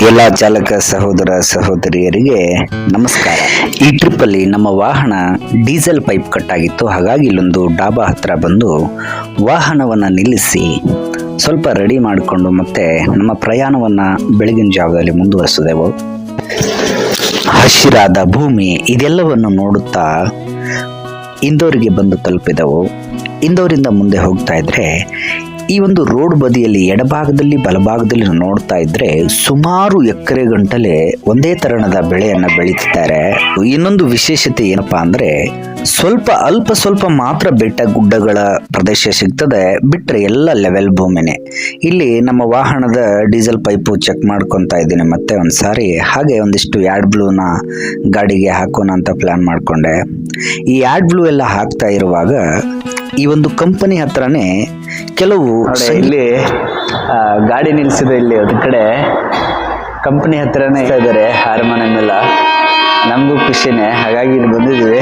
ಎಲ್ಲ ಚಾಲಕ ಸಹೋದರ ಸಹೋದರಿಯರಿಗೆ ನಮಸ್ಕಾರ. ಈ ಟ್ರಿಪ್ಪಲ್ಲಿ ನಮ್ಮ ವಾಹನ ಡೀಸೆಲ್ ಪೈಪ್ ಕಟ್ಟಾಗಿತ್ತು. ಹಾಗಾಗಿ ಇಲ್ಲೊಂದು ಡಾಬಾ ಹತ್ರ ಬಂದು ವಾಹನವನ್ನು ನಿಲ್ಲಿಸಿ ಸ್ವಲ್ಪ ರೆಡಿ ಮಾಡಿಕೊಂಡು ಮತ್ತೆ ನಮ್ಮ ಪ್ರಯಾಣವನ್ನು ಬೆಳಗಿನ ಜಾವದಲ್ಲಿ ಮುಂದುವರಿಸಿದೆವು. ಹಸಿರಾದ ಭೂಮಿ ಇದೆಲ್ಲವನ್ನು ನೋಡುತ್ತಾ ಇಂದೋರಿಗೆ ಬಂದು ತಲುಪಿದೆವು. ಇಂದೋರಿಂದ ಮುಂದೆ ಹೋಗ್ತಾ ಇದ್ರೆ ಈ ಒಂದು ರೋಡ್ ಬದಿಯಲ್ಲಿ ಎಡಭಾಗದಲ್ಲಿ ಬಲಭಾಗದಲ್ಲಿ ನೋಡ್ತಾ ಇದ್ರೆ ಸುಮಾರು ಎಕರೆ ಗಂಟಲೆ ಒಂದೇ ತರಹದ ಬೆಳೆಯನ್ನು ಬೆಳೀತಿದ್ದಾರೆ. ಇನ್ನೊಂದು ವಿಶೇಷತೆ ಏನಪ್ಪಾ ಅಂದ್ರೆ ಅಲ್ಪ ಸ್ವಲ್ಪ ಮಾತ್ರ ಬೆಟ್ಟ ಗುಡ್ಡಗಳ ಪ್ರದೇಶ ಸಿಗ್ತದೆ, ಬಿಟ್ರೆ ಎಲ್ಲ ಲೆವೆಲ್ ಭೂಮಿನೇ. ಇಲ್ಲಿ ನಮ್ಮ ವಾಹನದ ಡೀಸೆಲ್ ಪೈಪು ಚೆಕ್ ಮಾಡ್ಕೊತಾ ಇದ್ದೀನಿ ಮತ್ತೆ ಒಂದ್ಸಾರಿ. ಹಾಗೆ ಒಂದಿಷ್ಟು ಆಡ್ ಬ್ಲೂನ ಗಾಡಿಗೆ ಹಾಕೋಣ ಅಂತ ಪ್ಲಾನ್ ಮಾಡ್ಕೊಂಡೆ. ಈ ಆಡ್ ಬ್ಲೂ ಎಲ್ಲ ಹಾಕ್ತಾ ಇರುವಾಗ ಈ ಒಂದು ಕಂಪನಿ ಹತ್ರನೇ ಕೆಲವು ಇಲ್ಲಿ ಗಾಡಿ ನಿಲ್ಸಿದೆ. ಇಲ್ಲಿ ಅದ ಕಡೆ ಕಂಪನಿ ಹತ್ರನೇ ಇದ್ದಾರೆ ಹಾರ್ಮೋನಿಯಂ ಎಲ್ಲ. ನಮಗೂ ಖುಷಿನೇ, ಹಾಗಾಗಿ ಇಲ್ಲಿ ಬಂದಿದ್ದೀವಿ.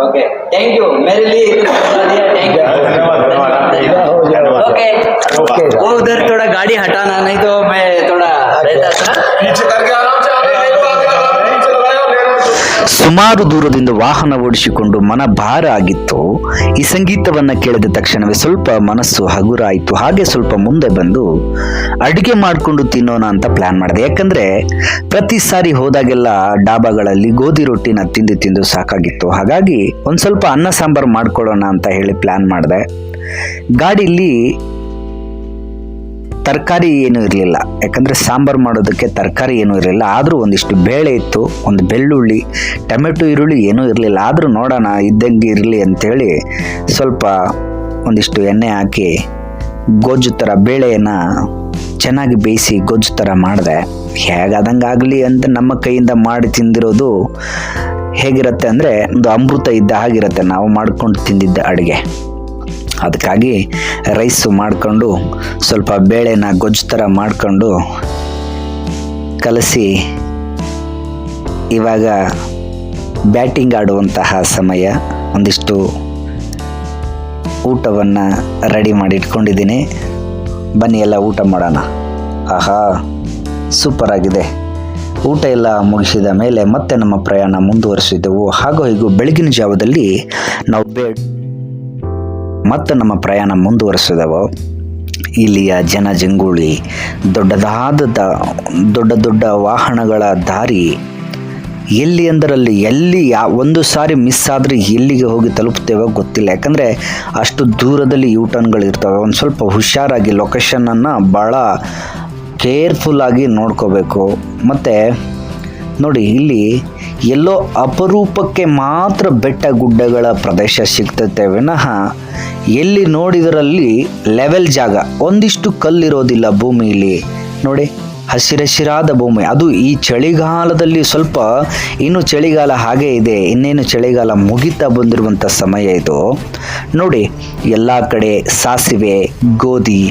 ओके, थैंक यू मेरे लिए इतना दिया, थैंक यू। ओके, वो उधर थोड़ा गाड़ी हटाना, नहीं तो मैं थोड़ा रहता था पीछे करके आराम से ಸುಮಾರು ದೂರದಿಂದ ವಾಹನ ಓಡಿಸಿಕೊಂಡು ಮನ ಭಾರ ಆಗಿತ್ತು. ಈ ಸಂಗೀತವನ್ನ ಕೇಳಿದ ತಕ್ಷಣವೇ ಸ್ವಲ್ಪ ಮನಸ್ಸು ಹಗುರಾಯಿತು. ಹಾಗೆ ಸ್ವಲ್ಪ ಮುಂದೆ ಬಂದು ಅಡುಗೆ ಮಾಡಿಕೊಂಡು ತಿನ್ನೋಣ ಅಂತ ಪ್ಲಾನ್ ಮಾಡಿದೆ. ಯಾಕಂದ್ರೆ ಪ್ರತಿ ಸಾರಿ ಹೋದಾಗೆಲ್ಲ ಡಾಬಾಗಳಲ್ಲಿ ಗೋಧಿ ರೊಟ್ಟಿನ ತಿಂದು ಸಾಕಾಗಿತ್ತು. ಹಾಗಾಗಿ ಒಂದ್ ಸ್ವಲ್ಪ ಅನ್ನ ಸಾಂಬಾರು ಮಾಡ್ಕೊಳ್ಳೋಣ ಅಂತ ಹೇಳಿ ಪ್ಲಾನ್ ಮಾಡಿದೆ. ಗಾಡಿಲಿ ತರಕಾರಿ ಏನೂ ಇರಲಿಲ್ಲ, ಯಾಕಂದರೆ ಸಾಂಬಾರು ಮಾಡೋದಕ್ಕೆ ತರಕಾರಿ ಏನೂ ಇರಲಿಲ್ಲ. ಆದರೂ ಒಂದಿಷ್ಟು ಬೇಳೆ ಇತ್ತು, ಒಂದು ಬೆಳ್ಳುಳ್ಳಿ, ಟೊಮೆಟೊ, ಈರುಳ್ಳಿ ಏನೂ ಇರಲಿಲ್ಲ. ಆದರೂ ನೋಡೋಣ ಇದ್ದಂಗೆ ಇರಲಿ ಅಂಥೇಳಿ ಸ್ವಲ್ಪ ಒಂದಿಷ್ಟು ಎಣ್ಣೆ ಹಾಕಿ ಗೊಜ್ಜು ಥರ ಬೇಳೆಯನ್ನು ಚೆನ್ನಾಗಿ ಬೇಯಿಸಿ ಗೊಜ್ಜು ಥರ ಮಾಡಿದೆ. ಹೇಗಾದಂಗೆ ಆಗಲಿ ಅಂತ ನಮ್ಮ ಕೈಯಿಂದ ಮಾಡಿ ತಿಂದಿರೋದು ಹೇಗಿರುತ್ತೆ ಅಂದರೆ ಒಂದು ಅಮೃತ ಇದ್ದ ಹಾಗಿರುತ್ತೆ ನಾವು ಮಾಡ್ಕೊಂಡು ತಿಂದಿದ್ದ ಅಡುಗೆ. ಅದಕ್ಕಾಗಿ ರೈಸು ಮಾಡಿಕೊಂಡು ಸ್ವಲ್ಪ ಬೇಳೆನ ಗೊಜ್ಜು ಥರ ಮಾಡಿಕೊಂಡು ಕಲಸಿ ಇವಾಗ ಬ್ಯಾಟಿಂಗ್ ಆಡುವಂತಹ ಸಮಯ. ಒಂದಿಷ್ಟು ಊಟವನ್ನು ರೆಡಿ ಮಾಡಿ ಇಟ್ಕೊಂಡಿದ್ದೀನಿ. ಬನ್ನಿ ಎಲ್ಲ ಊಟ ಮಾಡೋಣ. ಆಹಾ, ಸೂಪರ್ ಆಗಿದೆ. ಊಟ ಎಲ್ಲ ಮುಗಿಸಿದ ಮೇಲೆ ಮತ್ತೆ ನಮ್ಮ ಪ್ರಯಾಣ ಮುಂದುವರಿಸಿದೆವು. ಹಾಗೂ ಹೀಗೂ ಬೆಳಗಿನ ಜಾವದಲ್ಲಿ ನಾವು ಮತ್ತೆ ನಮ್ಮ ಪ್ರಯಾಣ ಮುಂದುವರಿಸಿದೆವು. ಇಲ್ಲಿಯ ಜನಜಂಗುಳಿ, ದೊಡ್ಡ ವಾಹನಗಳ ದಾರಿ ಎಲ್ಲಿ ಅಂದರಲ್ಲಿ ಒಂದು ಸಾರಿ ಮಿಸ್ ಆದರೆ ಎಲ್ಲಿಗೆ ಹೋಗಿ ತಲುಪ್ತೇವೋ ಗೊತ್ತಿಲ್ಲ. ಯಾಕಂದರೆ ಅಷ್ಟು ದೂರದಲ್ಲಿ ಯೂಟರ್ನ್ಗಳು ಇರ್ತವೆ. ಒಂದು ಸ್ವಲ್ಪ ಹುಷಾರಾಗಿ ಲೊಕೇಶನನ್ನು ಭಾಳ ಕೇರ್ಫುಲ್ಲಾಗಿ ನೋಡ್ಕೋಬೇಕು. ಮತ್ತು ನೋಡಿ, ಇಲ್ಲಿ ಎಲ್ಲೋ ಅಪರೂಪಕ್ಕೆ ಮಾತ್ರ ಬೆಟ್ಟ ಗುಡ್ಡಗಳ ಪ್ರದೇಶ ಸಿಗ್ತೈತೆ ವಿನಃ ಎಲ್ಲಿ ನೋಡಿದರಲ್ಲಿ ಲೆವೆಲ್ ಜಾಗ, ಒಂದಿಷ್ಟು ಕಲ್ಲಿರೋದಿಲ್ಲ ಭೂಮಿಯಲ್ಲಿ. ನೋಡಿ, ಹಸಿರಾದ ಭೂಮಿ. ಅದು ಈ ಚಳಿಗಾಲದಲ್ಲಿ ಸ್ವಲ್ಪ ಇನ್ನು ಚಳಿಗಾಲ ಹಾಗೇ ಇದೆ, ಇನ್ನೇನು ಚಳಿಗಾಲ ಮುಗಿತಾ ಬಂದಿರುವಂಥ ಸಮಯ ಇದು. ನೋಡಿ, ಎಲ್ಲ ಕಡೆ ಸಾಸಿವೆ, ಗೋಧಿ,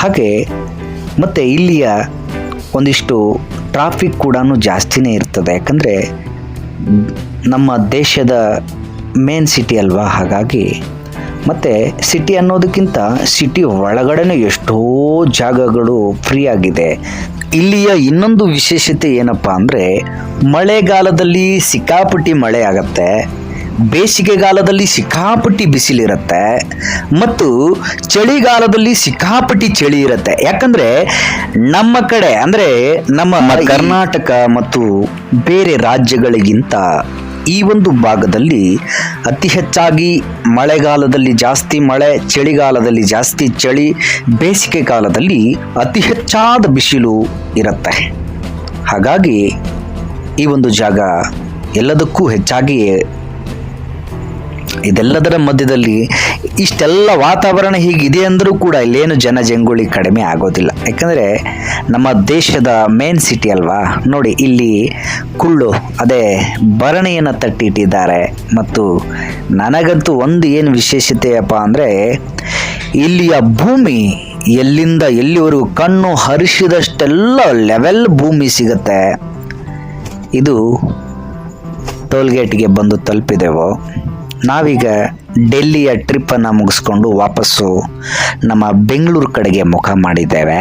ಹಾಗೆ ಮತ್ತು ಇಲ್ಲಿಯ ಒಂದಿಷ್ಟು ಟ್ರಾಫಿಕ್ ಕೂಡ ಜಾಸ್ತಿನೇ ಇರ್ತದೆ. ಯಾಕಂದರೆ ನಮ್ಮ ದೇಶದ ಮೇನ್ ಸಿಟಿ ಅಲ್ವಾ, ಹಾಗಾಗಿ ಮತ್ತು ಸಿಟಿ ಅನ್ನೋದಕ್ಕಿಂತ ಸಿಟಿ ಒಳಗಡೆನೇ ಎಷ್ಟೋ ಜಾಗಗಳು ಫ್ರೀ ಆಗಿದೆ. ಇಲ್ಲಿಯ ಇನ್ನೊಂದು ವಿಶೇಷತೆ ಏನಪ್ಪ ಅಂದರೆ, ಮಳೆಗಾಲದಲ್ಲಿ ಸಿಕ್ಕಾಪಟ್ಟಿ ಮಳೆ ಆಗತ್ತೆ, ಬೇಸಿಗೆಗಾಲದಲ್ಲಿ ಸಿಕ್ಕಾಪಟ್ಟಿ ಬಿಸಿಲಿರುತ್ತೆ ಮತ್ತು ಚಳಿಗಾಲದಲ್ಲಿ ಸಿಕ್ಕಾಪಟ್ಟಿ ಚಳಿ ಇರುತ್ತೆ. ಯಾಕಂದರೆ ನಮ್ಮ ಕಡೆ ಅಂದರೆ ನಮ್ಮ ಕರ್ನಾಟಕ ಮತ್ತು ಬೇರೆ ರಾಜ್ಯಗಳಿಗಿಂತ ಈ ಒಂದು ಭಾಗದಲ್ಲಿ ಅತಿ ಹೆಚ್ಚಾಗಿ ಮಳೆಗಾಲದಲ್ಲಿ ಜಾಸ್ತಿ ಮಳೆ, ಚಳಿಗಾಲದಲ್ಲಿ ಜಾಸ್ತಿ ಚಳಿ, ಬೇಸಿಗೆ ಕಾಲದಲ್ಲಿ ಅತಿ ಹೆಚ್ಚಾದ ಬಿಸಿಲು ಇರುತ್ತೆ. ಹಾಗಾಗಿ ಈ ಒಂದು ಜಾಗ ಎಲ್ಲದಕ್ಕೂ ಹೆಚ್ಚಾಗಿ ಇದೆಲ್ಲದರ ಮಧ್ಯದಲ್ಲಿ ಇಷ್ಟೆಲ್ಲ ವಾತಾವರಣ ಹೀಗಿದೆ ಅಂದರೂ ಕೂಡ ಇಲ್ಲೇನು ಜನಜಂಗುಳಿ ಕಡಿಮೆ ಆಗೋದಿಲ್ಲ. ಯಾಕಂದರೆ ನಮ್ಮ ದೇಶದ ಮೇನ್ ಸಿಟಿ ಅಲ್ವಾ. ನೋಡಿ, ಇಲ್ಲಿ ಕುಳ್ಳು ಅದೇ ಭರಣಿಯನ್ನು ತಟ್ಟಿಟ್ಟಿದ್ದಾರೆ. ಮತ್ತು ನನಗಂತೂ ಒಂದು ಏನು ವಿಶೇಷತೆಯಪ್ಪ ಅಂದರೆ, ಇಲ್ಲಿಯ ಭೂಮಿ ಎಲ್ಲಿಂದ ಎಲ್ಲಿವರೆಗೂ ಕಣ್ಣು ಹರಿಸಿದಷ್ಟೆಲ್ಲ ಲೆವೆಲ್ ಭೂಮಿ ಸಿಗುತ್ತೆ. ಇದು ಟೋಲ್ಗೇಟ್ಗೆ ಬಂದು ತಲುಪಿದೆವು. ನಾವೀಗ ಡೆಲ್ಲಿಯ ಟ್ರಿಪ್ಪನ್ನು ಮುಗಿಸ್ಕೊಂಡು ವಾಪಸ್ಸು ನಮ್ಮ ಬೆಂಗಳೂರು ಕಡೆಗೆ ಮುಖ ಮಾಡಿದ್ದೇವೆ.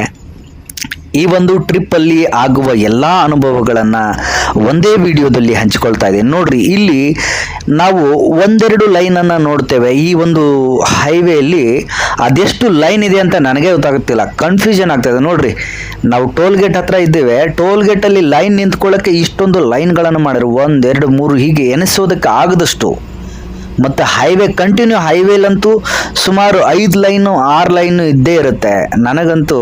ಈ ಒಂದು ಟ್ರಿಪ್ಪಲ್ಲಿ ಆಗುವ ಎಲ್ಲ ಅನುಭವಗಳನ್ನು ಒಂದೇ ವಿಡಿಯೋದಲ್ಲಿ ಹಂಚಿಕೊಳ್ತಾ ಇದ್ದೀನಿ. ನೋಡ್ರಿ, ಇಲ್ಲಿ ನಾವು ಒಂದೆರಡು ಲೈನನ್ನು ನೋಡ್ತೇವೆ. ಈ ಒಂದು ಹೈವೇಯಲ್ಲಿ ಅದೆಷ್ಟು ಲೈನ್ ಇದೆ ಅಂತ ನನಗೆ ಗೊತ್ತಾಗುತ್ತಿಲ್ಲ, ಕನ್ಫ್ಯೂಷನ್ ಆಗ್ತಾಯಿದೆ. ನೋಡ್ರಿ, ನಾವು ಟೋಲ್ ಗೇಟ್ ಹತ್ರ ಇದ್ದೇವೆ. ಟೋಲ್ ಗೇಟಲ್ಲಿ ಲೈನ್ ನಿಂತ್ಕೊಳ್ಳೋಕ್ಕೆ ಇಷ್ಟೊಂದು ಲೈನ್ಗಳನ್ನು ಮಾಡಿರು, 1 2 3 ಹೀಗೆ ಎನಿಸೋದಕ್ಕೆ ಆಗದಷ್ಟು. ಮತ್ತು ಹೈವೇ ಕಂಟಿನ್ಯೂ ಹೈವೇಲಂತೂ ಸುಮಾರು 5 ಲೈನು 6 ಲೈನು ಇದ್ದೇ ಇರುತ್ತೆ. ನನಗಂತೂ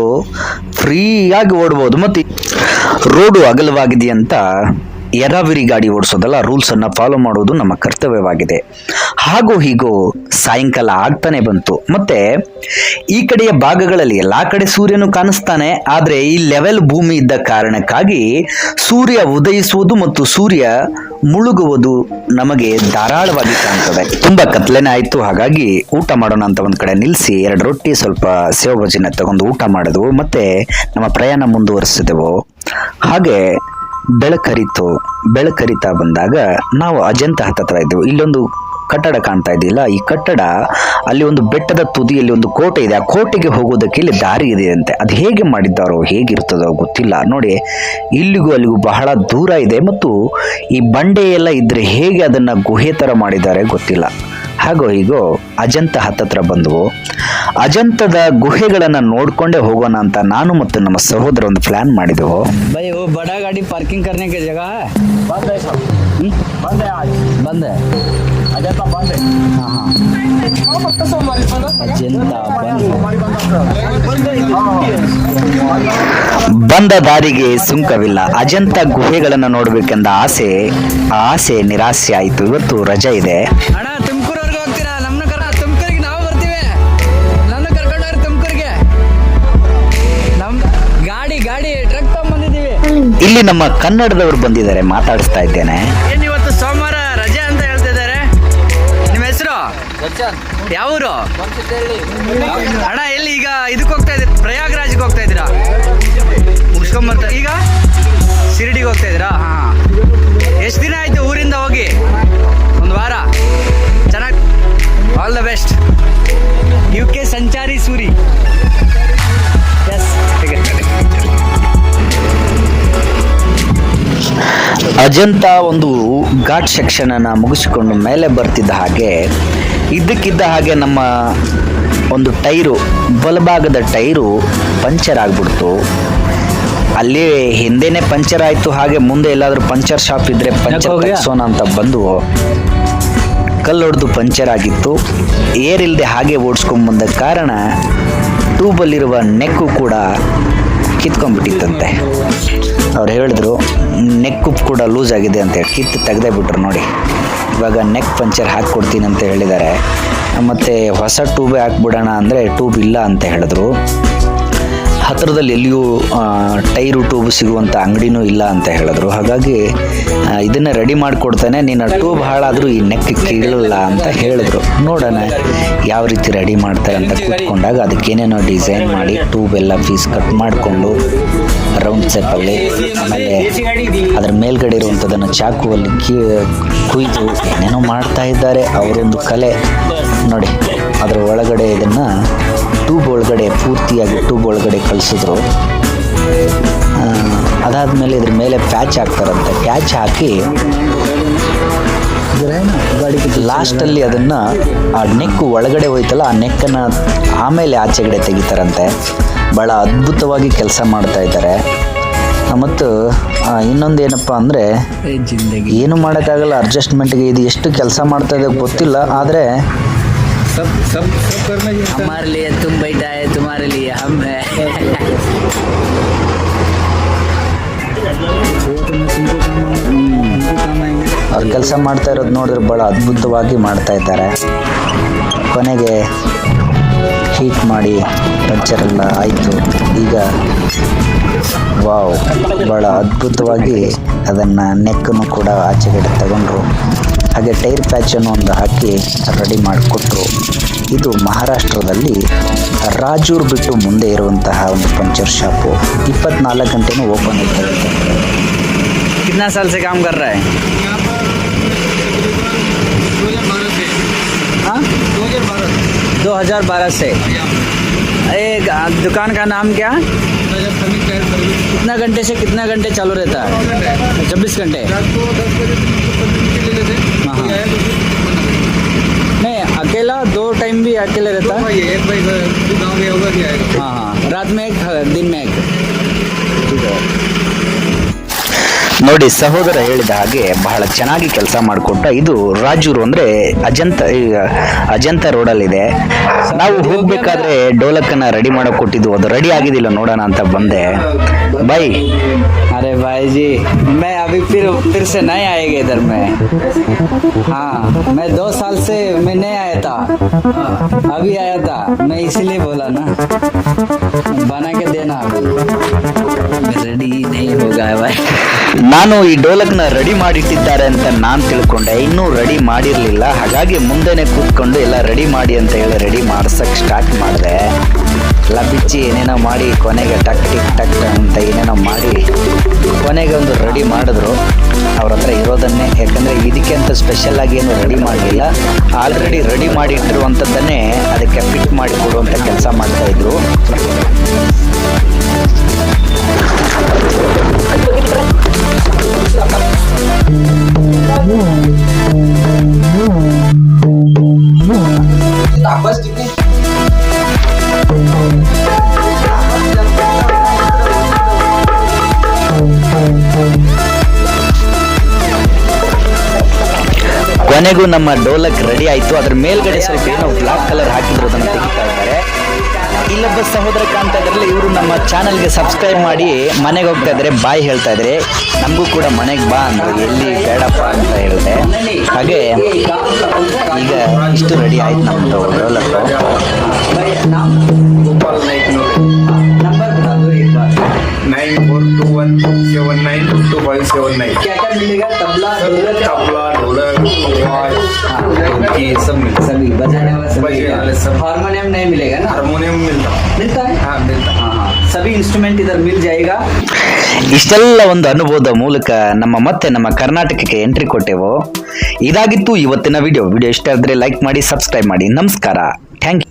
ಫ್ರೀಯಾಗಿ ಓಡ್ಬೋದು. ಮತ್ತು ರೋಡು ಅಗಲವಾಗಿದೆಯಂತ ಎರಾವಿರಿ ಗಾಡಿ ಓಡಿಸೋದಲ್ಲ, ರೂಲ್ಸನ್ನು ಫಾಲೋ ಮಾಡೋದು ನಮ್ಮ ಕರ್ತವ್ಯವಾಗಿದೆ. ಹಾಗೂ ಹೀಗೂ ಸಾಯಂಕಾಲ ಆಗ್ತಾನೆ ಬಂತು. ಮತ್ತು ಈ ಕಡೆಯ ಭಾಗಗಳಲ್ಲಿ ಎಲ್ಲ ಕಡೆ ಸೂರ್ಯನು ಕಾಣಿಸ್ತಾನೆ, ಆದರೆ ಈ ಲೆವೆಲ್ ಭೂಮಿ ಇದ್ದ ಕಾರಣಕ್ಕಾಗಿ ಸೂರ್ಯ ಉದಯಿಸುವುದು ಮತ್ತು ಸೂರ್ಯ ಮುಳುಗುವುದು ನಮಗೆ ಧಾರಾಳವಾಗಿ ಕಾಣ್ತದೆ. ತುಂಬ ಕತ್ಲೆನೇ ಆಯಿತು. ಹಾಗಾಗಿ ಊಟ ಮಾಡೋಣ ಅಂತ ಒಂದು ಕಡೆ ನಿಲ್ಲಿಸಿ 2 ರೊಟ್ಟಿ ಸ್ವಲ್ಪ ಸೇವ್ ಭಜಿನ ತಗೊಂಡು ಊಟ ಮಾಡಿದ್ವು. ಮತ್ತು ನಮ್ಮ ಪ್ರಯಾಣ ಮುಂದುವರಿಸಿದೆವು. ಹಾಗೆ ಬೆಳಕರಿತಾ ಬಂದಾಗ ನಾವು ಅಜಂತ ಹತ್ತತ್ರ ಇದ್ದೆವು. ಇಲ್ಲೊಂದು ಕಟ್ಟಡ ಕಾಣ್ತಾ ಇದೆಯಲ್ಲ, ಈ ಕಟ್ಟಡ ಅಲ್ಲಿ ಒಂದು ಬೆಟ್ಟದ ತುದಿಯಲ್ಲಿ ಒಂದು ಕೋಟೆ ಇದೆ. ಆ ಕೋಟೆಗೆ ಹೋಗೋದಕ್ಕೆ ಇಲ್ಲಿ ದಾರಿ ಇದೆ ಅಂತೆ. ಅದು ಹೇಗೆ ಮಾಡಿದ್ದಾರೋ ಹೇಗಿರ್ತದೋ ಗೊತ್ತಿಲ್ಲ. ನೋಡಿ, ಇಲ್ಲಿಗೂ ಅಲ್ಲಿಗೂ ಬಹಳ ದೂರ ಇದೆ. ಮತ್ತು ಈ ಬಂಡೆ ಎಲ್ಲ ಇದ್ರೆ ಹೇಗೆ ಅದನ್ನು ಗುಹೆ ಥರ ಮಾಡಿದ್ದಾರೆ ಗೊತ್ತಿಲ್ಲ. ಹಾಗೋ ಹೀಗೋ ಅಜಂತ ಹತ್ತತ್ರ ಬಂದವು. ಅಜಂತದ ಗುಹೆಗಳನ್ನು ನೋಡ್ಕೊಂಡೇ ಹೋಗೋಣ ಅಂತ ನಾನು ಮತ್ತು ನಮ್ಮ ಸಹೋದರ ಒಂದು ಪ್ಲಾನ್ ಮಾಡಿದೆವು. भाई वो बड़ा गाड़ी पार्किंग करने की जगह है? बंद है सब। बंद है आज। बंद है। अजंता बंद है। हाँ हाँ। अजंता ಬಂದ ದಾರಿಗೆ ಸುಂಕವಿಲ್ಲ. ಅಜಂತ ಗುಹೆಗಳನ್ನು ನೋಡಬೇಕೆಂದ ಆಸೆ ನಿರಾಸೆ ಆಯಿತು. ಇವತ್ತು ರಜೆ ಇದೆ. ಅಣ್ಣ, ತುಮಕೂರವರೆಗೆ ಹೋಗ್ತೀರಾ? ತುಮಕೂರಿಗೆ ನಾವು ಬರ್ತೀವಿ. ನನ್ನ ಕರ್ಕೊಂಡವ್ರಿ ತುಮಕೂರಿಗೆ. ನಮ್ಮ ಗಾಡಿ ಟ್ರಕ್ ತಗೊಂಡ್ಬಂದಿದ್ದೀವಿ. ಇಲ್ಲಿ ನಮ್ಮ ಕನ್ನಡದವರು ಬಂದಿದ್ದಾರೆ, ಮಾತಾಡಿಸ್ತಾ ಇದ್ದೇನೆ. ಏನು ಇವತ್ತು ಸೋಮವಾರ ರಜೆ ಅಂತ ಹೇಳ್ತಿದ್ದಾರೆ. ನಿಮ್ಮ ಹೆಸರು? ಯಾವೂರು? ಅಣ್ಣ, ಎಲ್ಲಿ ಈಗ ಇದಕ್ಕೆ ಹೋಗ್ತಾ ಇದ್ದೀರಾ? ಪ್ರಯಾಗ್ರಾಜ್ಗೆ ಹೋಗ್ತಾ ಇದ್ದೀರಾ? ಮುಗಿಸ್ಕೊಂಬರ್ತಾರೆ ಈಗ ಶಿರಡಿಗೆ ಹೋಗ್ತಾ ಇದ್ದೀರಾ? ಹಾಂ. ಎಷ್ಟು ದಿನ ಆಯಿತು ಊರಿಂದ ಹೋಗಿ? 1 ವಾರ. ಚೆನ್ನಾಗಿ, ಆಲ್ ದ ಬೆಸ್ಟ್. UK ಸಂಚಾರಿ ಸೂರಿ. ಎಸ್. ಅಜಂತ ಒಂದು ಘಾಟ್ ಸೆಕ್ಷನ್ ಅನ್ನು ಮುಗಿಸಿಕೊಂಡು ಮೇಲೆ ಬರ್ತಿದ್ದ ಹಾಗೆ ಇದ್ದಕ್ಕಿದ್ದ ಹಾಗೆ ನಮ್ಮ ಒಂದು ಟೈರು, ಬಲಭಾಗದ ಟೈರು ಪಂಚರ್ ಆಗಿಬಿಡ್ತು. ಅಲ್ಲಿ ಹಿಂದೆನೇ ಪಂಚರ್ ಆಯಿತು. ಹಾಗೆ ಮುಂದೆ ಎಲ್ಲಾದರೂ ಪಂಚರ್ ಶಾಪ್ ಇದ್ದರೆ ಪಂಚರ್ ತೆಗ್ಸೋಣ ಅಂತ ಬಂದು ಕಲ್ಲು ಹೊಡೆದು ಪಂಚರ್ ಆಗಿತ್ತು. ಏರಿಲ್ಲದೆ ಹಾಗೆ ಓಡಿಸ್ಕೊಂಡ್ಬಂದ ಕಾರಣ ಟ್ಯೂಬಲ್ಲಿರುವ ನೆಕ್ಕು ಕೂಡ ಕಿತ್ಕೊಂಡ್ಬಿಟ್ಟಿತ್ತಂತೆ. ಅವ್ರು ಹೇಳಿದ್ರು ನೆಕ್ಕು ಕೂಡ ಲೂಸ್ ಆಗಿದೆ ಅಂತ ಹೇಳಿ ಕಿತ್ತು ತೆಗೆದೇ ಬಿಟ್ರು. ನೋಡಿ, ಇವಾಗ ನೆಕ್ ಪಂಚರ್ ಹಾಕ್ಕೊಡ್ತೀನಿ ಅಂತ ಹೇಳಿದ್ದಾರೆ. ಮತ್ತು ಹೊಸ ಟ್ಯೂಬೇ ಹಾಕ್ಬಿಡೋಣ ಅಂದರೆ ಟ್ಯೂಬ್ ಇಲ್ಲ ಅಂತ ಹೇಳಿದ್ರು. ಹತ್ತಿರದಲ್ಲಿ ಎಲ್ಲಿಯೂ ಟೈರು ಟ್ಯೂಬ್ ಸಿಗುವಂಥ ಅಂಗಡಿನೂ ಇಲ್ಲ ಅಂತ ಹೇಳಿದ್ರು. ಹಾಗಾಗಿ ಇದನ್ನು ರೆಡಿ ಮಾಡಿಕೊಡ್ತಾನೆ, ನಿನ್ನ ಟ್ಯೂಬ್ ಹಾಳಾದರೂ ಈ ನೆಕ್ ಕೀಳಲ್ಲ ಅಂತ ಹೇಳಿದ್ರು. ನೋಡೋಣ ಯಾವ ರೀತಿ ರೆಡಿ ಮಾಡ್ತಾರೆ ಅಂತ ಕೂತ್ಕೊಂಡಾಗ ಅದಕ್ಕೇನೇನೋ ಡಿಸೈನ್ ಮಾಡಿ ಟ್ಯೂಬ್ ಎಲ್ಲ ಪೀಸ್ ಕಟ್ ಮಾಡಿಕೊಂಡು ರೌಂಡ್ ಶೇಪಲ್ಲಿ. ಆಮೇಲೆ ಅದರ ಮೇಲ್ಗಡೆ ಇರುವಂಥದ್ದನ್ನು ಚಾಕುವಲ್ಲಿ ಕುಯ್ದು ಏನೇನೋ ಮಾಡ್ತಾ ಇದ್ದಾರೆ. ಅವರೊಂದು ಕಲೆ ನೋಡಿ. ಅದರ ಒಳಗಡೆ ಇದನ್ನು ಟ್ಯೂಬ್ ಒಳಗಡೆ ಪೂರ್ತಿಯಾಗಿ ಟ್ಯೂಬ್ ಒಳಗಡೆ ಕಳಿಸಿದ್ರು. ಅದಾದಮೇಲೆ ಇದ್ರ ಮೇಲೆ ಪ್ಯಾಚ್ ಹಾಕ್ತಾರಂತೆ. ಪ್ಯಾಚ್ ಹಾಕಿ ಲಾಸ್ಟಲ್ಲಿ ಅದನ್ನು ಆ ನೆಕ್ಕು ಒಳಗಡೆ ಹೋಯ್ತಲ್ಲ, ಆ ನೆಕ್ಕನ್ನು ಆಮೇಲೆ ಆಚೆಗಡೆ ತೆಗಿತಾರಂತೆ. ಭಾಳ ಅದ್ಭುತವಾಗಿ ಕೆಲಸ ಮಾಡ್ತಾ ಇದ್ದಾರೆ. ಮತ್ತು ಇನ್ನೊಂದು ಏನಪ್ಪ ಅಂದರೆ, ಏನು ಮಾಡೋಕ್ಕಾಗಲ್ಲ, ಅಡ್ಜಸ್ಟ್ಮೆಂಟ್ಗೆ ಇದು ಎಷ್ಟು ಕೆಲಸ ಮಾಡ್ತಾ ಇದೆ ಗೊತ್ತಿಲ್ಲ. ಆದರೆ हमारे लिए तुम बैठा है, तुम्हारे लिए हम है. ಅವ್ರು ಕೆಲಸ ಮಾಡ್ತಾ ಇರೋದು ನೋಡಿದ್ರೆ ಭಾಳ ಅದ್ಭುತವಾಗಿ ಮಾಡ್ತಾ ಇದ್ದಾರೆ. ಕೊನೆಗೆ ಹೀಟ್ ಮಾಡಿ ಪಂಚರೆಲ್ಲ ಆಯಿತು. ಈಗ ವಾವ್, ಭಾಳ ಅದ್ಭುತವಾಗಿ ಅದನ್ನು ನೆಕ್ಕನ್ನು ಕೂಡ ಆಚೆಗಡೆ ತಗೊಂಡ್ರು. ಹಾಗೆ ಟೈರ್ ಪ್ಯಾಚನ್ನು ಒಂದು ಹಾಕಿ ರೆಡಿ ಮಾಡಿಕೊಟ್ರು. ಇದು ಮಹಾರಾಷ್ಟ್ರದಲ್ಲಿ ರಾಜೂರ್ ಬಿಟ್ಟು ಮುಂದೆ ಇರುವಂತಹ ಒಂದು ಪಂಚರ್ ಶಾಪು. 24 ಗಂಟೆನೂ ಓಪನ್ ಇರ್ತದೆ. कितना साल से काम कर रहा है? हाँ, 2012 से. दुकान का नाम क्या? कितना घंटे से कितना घंटे चालू रहता है? 24 घंटे. नहीं, अकेला 2 टाइम भी अकेले रहता है. एक भाई गाँव में होगा क्या? हाँ हाँ, रात में एक, दिन में एक. ನೋಡಿ, ಸಹೋದರ ಹೇಳಿದ ಹಾಗೆ ಬಹಳ ಚೆನ್ನಾಗಿ ಕೆಲಸ ಮಾಡಿಕೊಟ್ಟ. ಇದು ರಾಜೂರು ಅಂದರೆ ಅಜಂತ ರೋಡಲ್ಲಿದೆ. ನಾವು ಹೋಗ್ಬೇಕಾದ್ರೆ ಡೋಲಕ್ಕನ್ನು ರೆಡಿ ಮಾಡೋಕೆ ಕೊಟ್ಟಿದ್ದು, ಅದು ರೆಡಿ ಆಗಿದ್ದಿಲ್ಲ, ನೋಡೋಣ ಅಂತ ಬಂದೆ. ಬೈ. अरे भाई जी, मैं अभी फिर से नहीं आएगा इधर में. हाँ, मैं 2 साल से मैं नहीं आया था, अभी आया था. मैं इसीलिए बोला ना, बना के देना. अभी रेडी नहीं होगा भाई. ನಾನು ಈ ಡೋಲಕ್ನ ರೆಡಿ ಮಾಡಿಟ್ಟಿದ್ದಾರೆ ಅಂತ ನಾನು ತಿಳ್ಕೊಂಡೆ. ಇನ್ನೂ ರೆಡಿ ಮಾಡಿರಲಿಲ್ಲ. ಹಾಗಾಗಿ ಮುಂದೆನೆ ಕೂತ್ಕೊಂಡು ಎಲ್ಲ ರೆಡಿ ಮಾಡಿ ಅಂತ ಹೇಳಿ ರೆಡಿ ಮಾಡ್ಸಕ್ಕೆ ಸ್ಟಾರ್ಟ್ ಮಾಡಿದೆ. ಎಲ್ಲ ಬಿಚ್ಚಿ ಏನೇನೋ ಮಾಡಿ ಕೊನೆಗೆ ಟಕ್ ಟಿಕ್ ಟಕ್ ಅಂತ ಏನೇನೋ ಮಾಡಿ ಕೊನೆಗೆ ಒಂದು ರೆಡಿ ಮಾಡಿದ್ರು. ಅವ್ರ ಹತ್ರ ಇರೋದನ್ನೇ, ಯಾಕಂದರೆ ಇದಕ್ಕೆ ಅಂತ ಸ್ಪೆಷಲ್ ಆಗಿ ಏನು ರೆಡಿ ಮಾಡಲಿಲ್ಲ. ಆಲ್ರೆಡಿ ರೆಡಿ ಮಾಡಿಟ್ಟಿರುವಂಥದ್ದನ್ನೇ ಅದಕ್ಕೆ ಫಿಟ್ ಮಾಡಿ ಕೊಡುವಂಥ ಕೆಲಸ ಮಾಡ್ತಾಯಿದ್ರು. ಕೊನೆಗೂ ನಮ್ಮ ಡೋಲಕ್ ರೆಡಿ ಆಯಿತು. ಅದ್ರ ಮೇಲ್ಗಡೆ ಸ್ವಲ್ಪ ಏನೋ ಬ್ಲಾಕ್ ಕಲರ್ ಹಾಕಿದ್ರು, ಅದನ್ನು ತೆಗಿತಾ ಇದ್ದಾರೆ. ಇಲ್ಲೊಬ್ಬ ಸಹೋದರ ಕಾಣ್ತಾ ಇದ್ರಲ್ಲ, ಇವರು ನಮ್ಮ ಚಾನಲ್ಗೆ ಸಬ್ಸ್ಕ್ರೈಬ್ ಮಾಡಿ ಮನೆಗೆ ಹೋಗ್ತಾ ಇದ್ದಾರೆ. ಬಾಯ್ ಹೇಳ್ತಾ ಇದ್ದಾರೆ, ನಮಗೂ ಕೂಡ ಮನೆಗೆ ಬಾ ಅಂದರು. ಎಲ್ಲಿ ಬೇಡಪ್ಪ ಅಂತ ಹೇಳಿದೆ. ಹಾಗೆ ಈಗ ಇಷ್ಟು ರೆಡಿ ಆಯ್ತು ನಮ್ಮದು ಡೋಲಕ್. क्या क्या मिलेगा? तबला, ढोलक, सभी बजाने वाले सब. हारमोनियम नहीं मिलेगा ना? हारमोनियम मिलता है. हाँ, मिलता. हाँ, सभी इंस्ट्रूमेंट इधर मिल जाएगा. ಇಷ್ಟೆಲ್ಲ ಒಂದು ಅನುಭವದ ಮೂಲಕ ನಮ್ಮ ಕರ್ನಾಟಕಕ್ಕೆ ಎಂಟ್ರಿ ಕೊಟ್ಟೆವು. ಇದಾಗಿತ್ತು ಇವತ್ತಿನ ವಿಡಿಯೋ ಇಷ್ಟ ಆದರೆ ಲೈಕ್ ಮಾಡಿ, ಸಬ್ಸ್ಕ್ರೈಬ್ ಮಾಡಿ. ನಮಸ್ಕಾರ. Thank you.